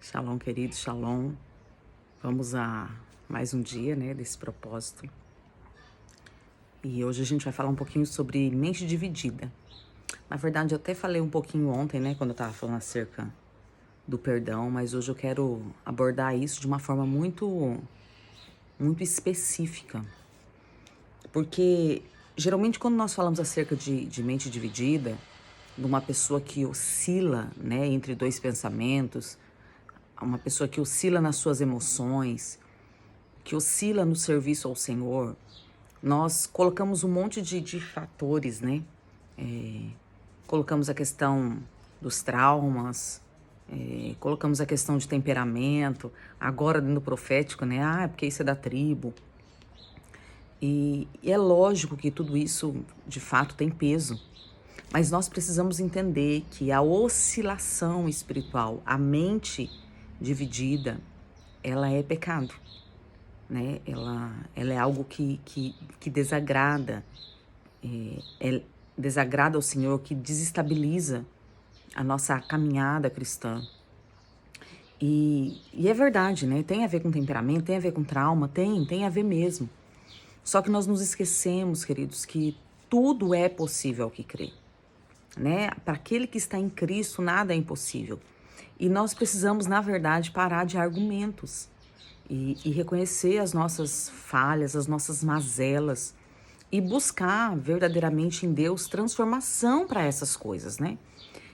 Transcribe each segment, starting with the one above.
Shalom, querido, shalom. Vamos a mais um dia, né, desse propósito. E hoje a gente vai falar um pouquinho sobre mente dividida. Na verdade, eu até falei um pouquinho ontem, né, quando eu tava falando acerca do perdão, mas hoje eu quero abordar isso de uma forma muito específica. Porque geralmente quando nós falamos acerca de mente dividida, de uma pessoa que oscila, né, entre dois pensamentos, uma pessoa que oscila nas suas emoções, que oscila no serviço ao Senhor, nós colocamos um monte de fatores, né? Colocamos a questão dos traumas, colocamos a questão de temperamento, agora dentro do profético, né? Ah, porque isso é da tribo. E é lógico que tudo isso, de fato, tem peso. Mas nós precisamos entender que a oscilação espiritual, a mente dividida, ela é pecado, né? Ela é algo que desagrada, desagrada ao Senhor, que desestabiliza a nossa caminhada cristã. E é verdade, né? Tem a ver com temperamento, tem a ver com trauma, tem a ver mesmo. Só que nós nos esquecemos, queridos, que tudo é possível ao que crê, né? Para aquele que está em Cristo, nada é impossível. E nós precisamos, na verdade, parar de argumentos e reconhecer as nossas falhas, as nossas mazelas e buscar verdadeiramente em Deus transformação para essas coisas, né?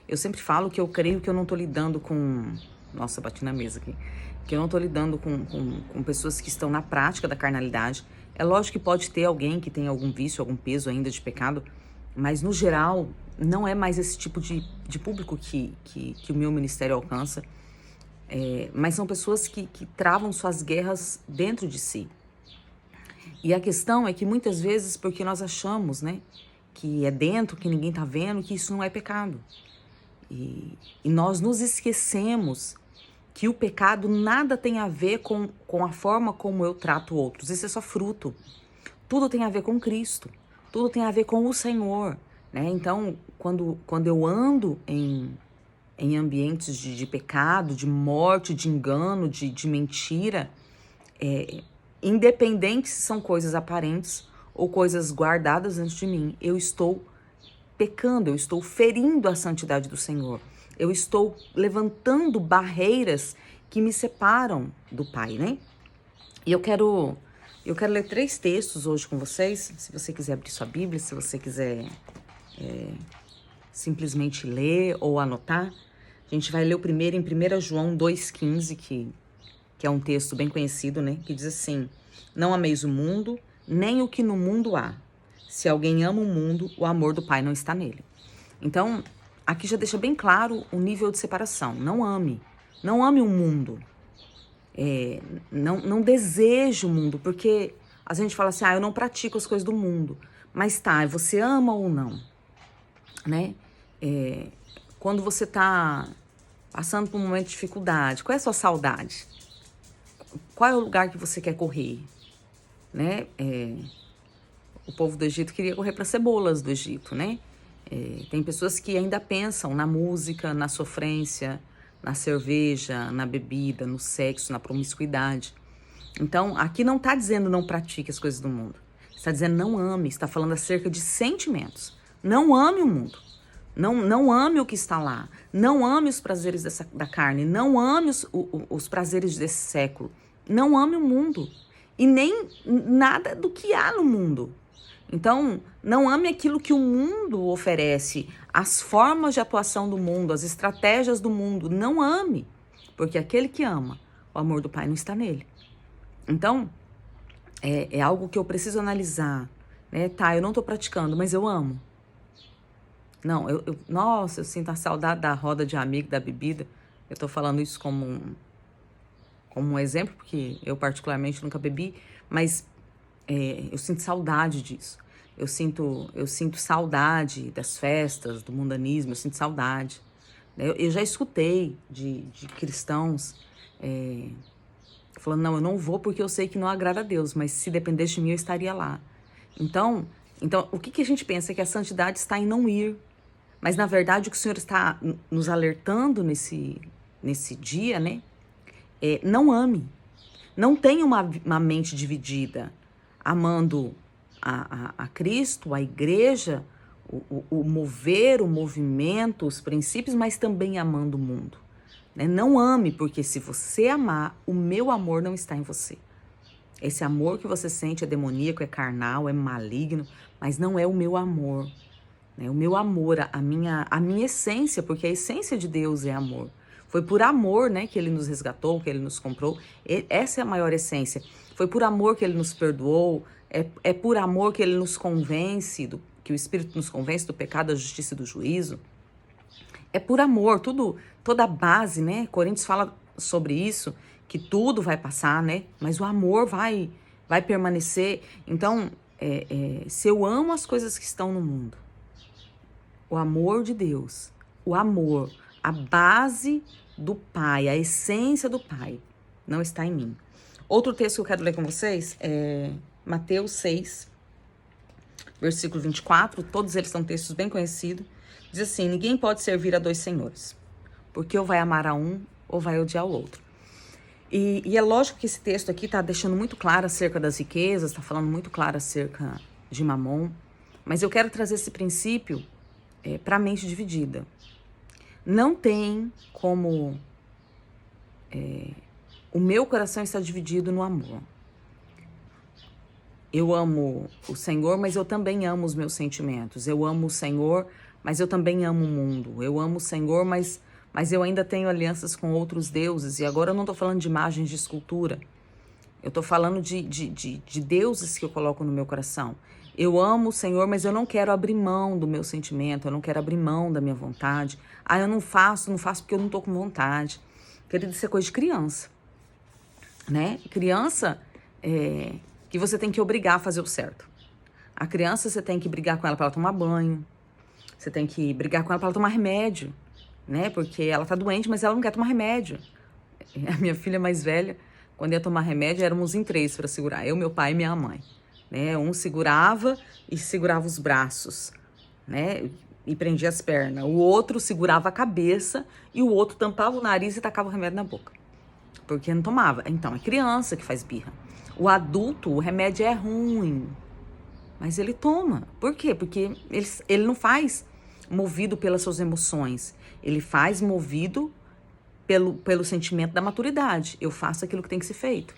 Eu sempre falo que eu creio que eu não estou lidando com... Nossa, bati na mesa aqui. Que eu não estou lidando com pessoas que estão na prática da carnalidade. É lógico que pode ter alguém que tem algum vício, algum peso ainda de pecado, mas no geral não é mais esse tipo de público que o meu ministério alcança. Mas são pessoas que travam suas guerras dentro de si. E a questão é que muitas vezes, porque nós achamos, né, que é dentro, que ninguém tá vendo, que isso não é pecado. E nós nos esquecemos que o pecado nada tem a ver com a forma como eu trato outros. Isso é só fruto. Tudo tem a ver com Cristo. Tudo tem a ver com o Senhor, né? Então, quando eu ando em ambientes de pecado, de morte, de engano, de mentira, independente se são coisas aparentes ou coisas guardadas dentro de mim, eu estou pecando, eu estou ferindo a santidade do Senhor. Eu estou levantando barreiras que me separam do Pai, né? E eu quero ler 3 textos hoje com vocês. Se você quiser abrir sua Bíblia, se você quiser simplesmente ler ou anotar, a gente vai ler o primeiro em 1 João 2,15, que é um texto bem conhecido, né? Que diz assim: não ameis o mundo, nem o que no mundo há. Se alguém ama o mundo, o amor do Pai não está nele. Então, aqui já deixa bem claro o nível de separação. Não ame o mundo. Não deseje o mundo, porque a gente fala assim, eu não pratico as coisas do mundo. Mas tá, você ama ou não? Né? Quando você tá passando por um momento de dificuldade, qual é a sua saudade? Qual é o lugar que você quer correr? Né? O povo do Egito queria correr para cebolas do Egito, né? Tem pessoas que ainda pensam na música, na sofrência, na cerveja, na bebida, no sexo, na promiscuidade. Então, aqui não está dizendo não pratique as coisas do mundo. Está dizendo não ame, está falando acerca de sentimentos. Não ame o mundo. Não ame o que está lá. Não ame os prazeres da carne. Não ame os prazeres desse século. Não ame o mundo. E nem nada do que há no mundo. Então, não ame aquilo que o mundo oferece, as formas de atuação do mundo, as estratégias do mundo. Não ame, porque aquele que ama, o amor do Pai não está nele. Então, é algo que eu preciso analisar, né? Tá, eu não estou praticando, mas eu amo. Não, nossa, eu sinto a saudade da roda de amigo, da bebida. Eu estou falando isso como um exemplo, porque eu particularmente nunca bebi, mas eu sinto saudade disso. Eu sinto saudade das festas, do mundanismo, eu sinto saudade. Eu já escutei de cristãos falando, não, eu não vou porque eu sei que não agrada a Deus, mas se dependesse de mim eu estaria lá. Então o que a gente pensa é que a santidade está em não ir. Mas, na verdade, o que o Senhor está nos alertando nesse dia, né? não ame. Não tenha uma mente dividida, amando a Cristo, a igreja, o mover, o movimento, os princípios, mas também amando o mundo. Né? Não ame, porque se você amar, o meu amor não está em você. Esse amor que você sente é demoníaco, é carnal, é maligno, mas não é o meu amor. Né? O meu amor, a minha essência, porque a essência de Deus é amor. Foi por amor, né, que Ele nos resgatou, que Ele nos comprou. Essa é a maior essência. Foi por amor que Ele nos perdoou. É por amor que Ele nos convence, que o Espírito nos convence do pecado, da justiça e do juízo. É por amor, toda a base, né? Coríntios fala sobre isso, que tudo vai passar, né? Mas o amor vai permanecer. Então, se eu amo as coisas que estão no mundo, o amor de Deus, o amor, a base do Pai, a essência do Pai, não está em mim. Outro texto que eu quero ler com vocês é Mateus 6, versículo 24. Todos eles são textos bem conhecidos. Diz assim: ninguém pode servir a dois senhores, porque ou vai amar a um ou vai odiar o outro. E é lógico que esse texto aqui está deixando muito claro acerca das riquezas, está falando muito claro acerca de Mamon, mas eu quero trazer esse princípio para a mente dividida. Não tem como o meu coração está dividido no amor. Eu amo o Senhor, mas eu também amo os meus sentimentos. Eu amo o Senhor, mas eu também amo o mundo. Eu amo o Senhor, mas eu ainda tenho alianças com outros deuses. E agora eu não estou falando de imagens de escultura. Eu estou falando de deuses que eu coloco no meu coração. Eu amo o Senhor, mas eu não quero abrir mão do meu sentimento. Eu não quero abrir mão da minha vontade. Eu não faço porque eu não estou com vontade. Querido, isso é coisa de criança. Né? Criança que você tem que obrigar a fazer o certo. A criança, você tem que brigar com ela para ela tomar banho. Você tem que brigar com ela para ela tomar remédio, né? Porque ela tá doente, mas ela não quer tomar remédio. A minha filha mais velha, quando ia tomar remédio, éramos em 3 para segurar. Eu, meu pai e minha mãe. Né? Um segurava e segurava os braços, né? E prendia as pernas. O outro segurava a cabeça e o outro tampava o nariz e tacava o remédio na boca. Porque não tomava. Então, é criança que faz birra. O adulto, o remédio é ruim, mas ele toma. Por quê? Porque ele não faz movido pelas suas emoções. Ele faz movido pelo sentimento da maturidade. Eu faço aquilo que tem que ser feito.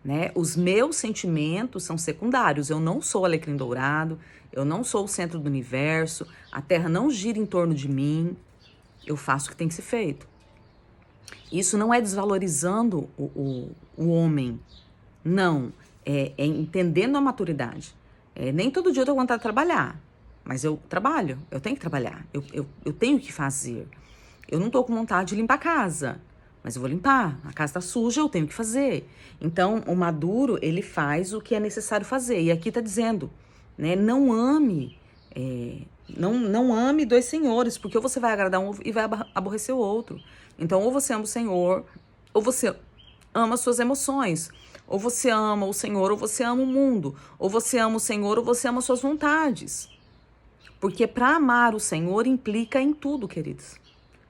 Né? Os meus sentimentos são secundários. Eu não sou alecrim dourado, eu não sou o centro do universo, a terra não gira em torno de mim. Eu faço o que tem que ser feito. Isso não é desvalorizando o homem. Não, é entendendo a maturidade. Nem todo dia eu tô com vontade de trabalhar, mas eu trabalho, eu tenho que trabalhar, eu tenho que fazer. Eu não tô com vontade de limpar a casa, mas eu vou limpar. A casa tá suja, eu tenho que fazer. Então, o maduro, ele faz o que é necessário fazer. E aqui tá dizendo, né, não ame, não ame dois senhores, porque ou você vai agradar um e vai aborrecer o outro. Então, ou você ama o Senhor, ou você ama as suas emoções. Ou você ama o Senhor, ou você ama o mundo. Ou você ama o Senhor, ou você ama as suas vontades. Porque para amar o Senhor implica em tudo, queridos.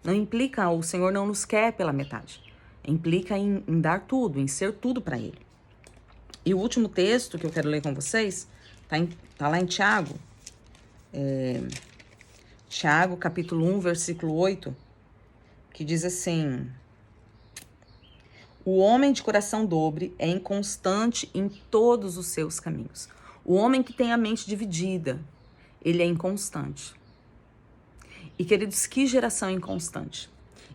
Não implica, o Senhor não nos quer pela metade. Implica em dar tudo, em ser tudo para Ele. E o último texto que eu quero ler com vocês, tá lá em Tiago. Tiago, capítulo 1, versículo 8, que diz assim: o homem de coração dobre é inconstante em todos os seus caminhos. O homem que tem a mente dividida, ele é inconstante. E, queridos, que geração inconstante?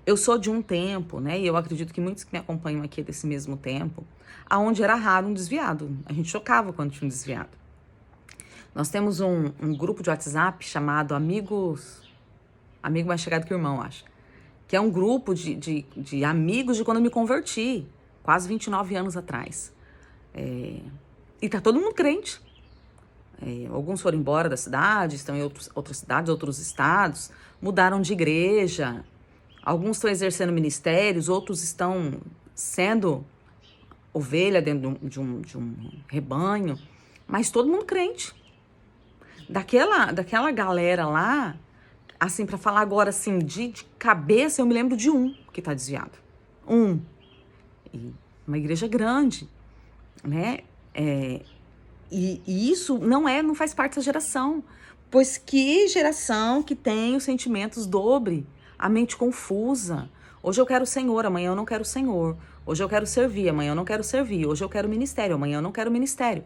Eu sou de um tempo, né, e eu acredito que muitos que me acompanham aqui é desse mesmo tempo, aonde era raro um desviado. A gente chocava quando tinha um desviado. Nós temos um grupo de WhatsApp chamado Amigo Mais Chegado que o Irmão, acho. Que é um grupo de amigos de quando eu me converti, quase 29 anos atrás. E tá todo mundo crente. Alguns foram embora da cidade, estão em outras cidades, outros estados, mudaram de igreja. Alguns estão exercendo ministérios, outros estão sendo ovelha dentro de um rebanho. Mas todo mundo crente. Daquela galera lá, assim, para falar agora, assim, de cabeça, eu me lembro de um que tá desviado. e uma igreja grande, né? E isso não faz parte da geração. Pois que geração que tem os sentimentos dobre, a mente confusa. Hoje eu quero o Senhor, amanhã eu não quero o Senhor. Hoje eu quero servir, amanhã eu não quero servir. Hoje eu quero ministério, amanhã eu não quero ministério.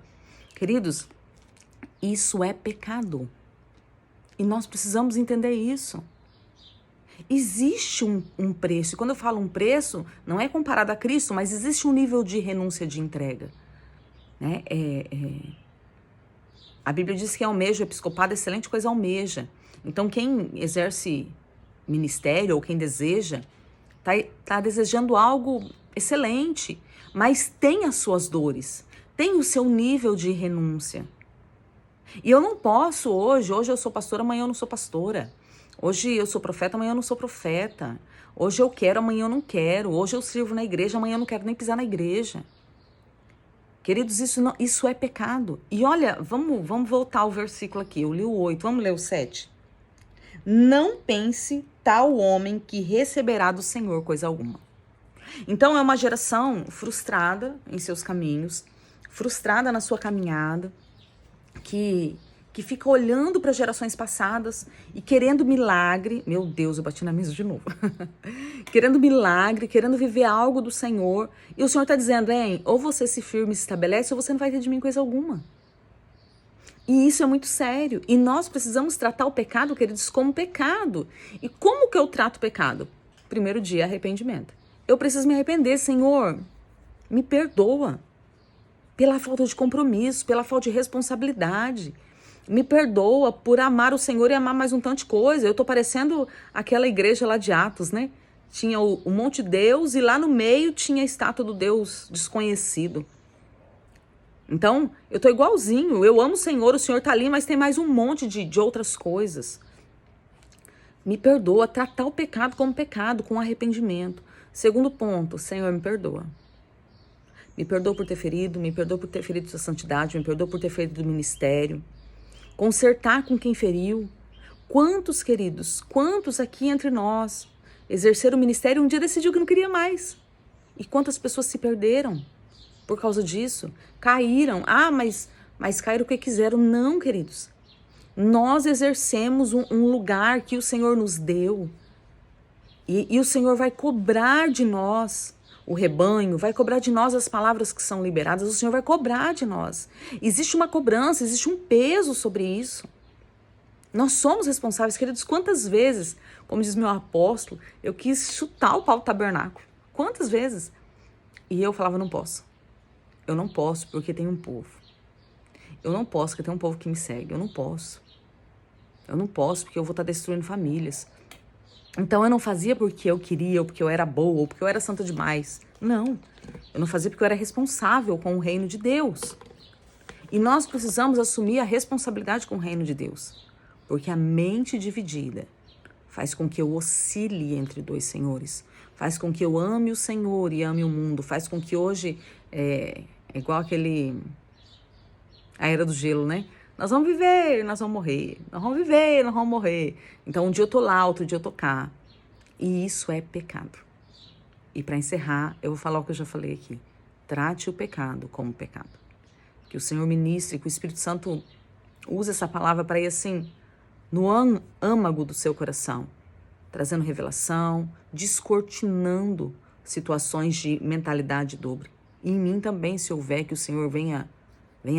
Queridos, isso é pecado. E nós precisamos entender isso. Existe um preço. E quando eu falo um preço, não é comparado a Cristo, mas existe um nível de renúncia de entrega. Né? A Bíblia diz que almeja o episcopado, excelente coisa almeja. Então quem exerce ministério ou quem deseja, tá desejando algo excelente, mas tem as suas dores, tem o seu nível de renúncia. E eu não posso hoje eu sou pastora, amanhã eu não sou pastora. Hoje eu sou profeta, amanhã eu não sou profeta. Hoje eu quero, amanhã eu não quero. Hoje eu sirvo na igreja, amanhã eu não quero nem pisar na igreja. Queridos, isso é pecado. E olha, vamos voltar ao versículo aqui. Eu li o 8, vamos ler o 7. Não pense tal homem que receberá do Senhor coisa alguma. Então é uma geração frustrada em seus caminhos, frustrada na sua caminhada, que fica olhando para gerações passadas e querendo milagre. Meu Deus, eu bati na mesa de novo. Querendo milagre, querendo viver algo do Senhor. E o Senhor está dizendo, ou você se firme e se estabelece, ou você não vai ter de mim coisa alguma. E isso é muito sério. E nós precisamos tratar o pecado, queridos, como pecado. E como que eu trato o pecado? Primeiro dia, arrependimento. Eu preciso me arrepender, Senhor, me perdoa. Pela falta de compromisso, pela falta de responsabilidade. Me perdoa por amar o Senhor e amar mais um tanto de coisa. Eu tô parecendo aquela igreja lá de Atos, né? Tinha o Monte Deus e lá no meio tinha a estátua do Deus desconhecido. Então, eu tô igualzinho. Eu amo o Senhor tá ali, mas tem mais um monte de outras coisas. Me perdoa, tratar o pecado como pecado, com arrependimento. Segundo ponto, Senhor, me perdoa. Me perdoa por ter ferido, me perdoa por ter ferido sua santidade, me perdoa por ter ferido o ministério. Consertar com quem feriu. Quantos, queridos, quantos aqui entre nós exerceram o ministério e um dia decidiu que não queria mais? E quantas pessoas se perderam por causa disso? Caíram. Mas caíram o que quiseram. Não, queridos. Nós exercemos um lugar que o Senhor nos deu. E o Senhor vai cobrar de nós o rebanho, vai cobrar de nós as palavras que são liberadas, o Senhor vai cobrar de nós. Existe uma cobrança, existe um peso sobre isso. Nós somos responsáveis, queridos. Quantas vezes, como diz meu apóstolo, eu quis chutar o pau do tabernáculo? Quantas vezes? E eu falava, não posso. Eu não posso porque tem um povo. Eu não posso porque tem um povo que me segue. Eu não posso. Eu não posso porque eu vou estar destruindo famílias. Então eu não fazia porque eu queria, ou porque eu era boa, ou porque eu era santa demais. Não, eu não fazia porque eu era responsável com o reino de Deus. E nós precisamos assumir a responsabilidade com o reino de Deus. Porque a mente dividida faz com que eu oscile entre dois senhores. Faz com que eu ame o Senhor e ame o mundo. Faz com que hoje, é igual a era do gelo, né? Nós vamos viver, nós vamos morrer. Nós vamos viver, nós vamos morrer. Então, um dia eu tô lá, outro dia eu tô cá. E isso é pecado. E para encerrar, eu vou falar o que eu já falei aqui. Trate o pecado como pecado. Que o Senhor ministre, que o Espírito Santo use essa palavra para ir assim, no âmago do seu coração. Trazendo revelação, descortinando situações de mentalidade dobre. E em mim também, se houver, que o Senhor venha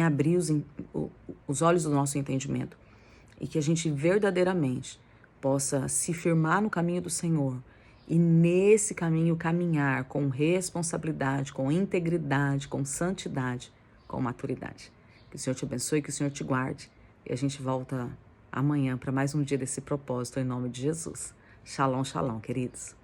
abrir os olhos do nosso entendimento e que a gente verdadeiramente possa se firmar no caminho do Senhor e nesse caminho caminhar com responsabilidade, com integridade, com santidade, com maturidade. Que o Senhor te abençoe, que o Senhor te guarde e a gente volta amanhã para mais um dia desse propósito em nome de Jesus. Shalom, shalom, queridos.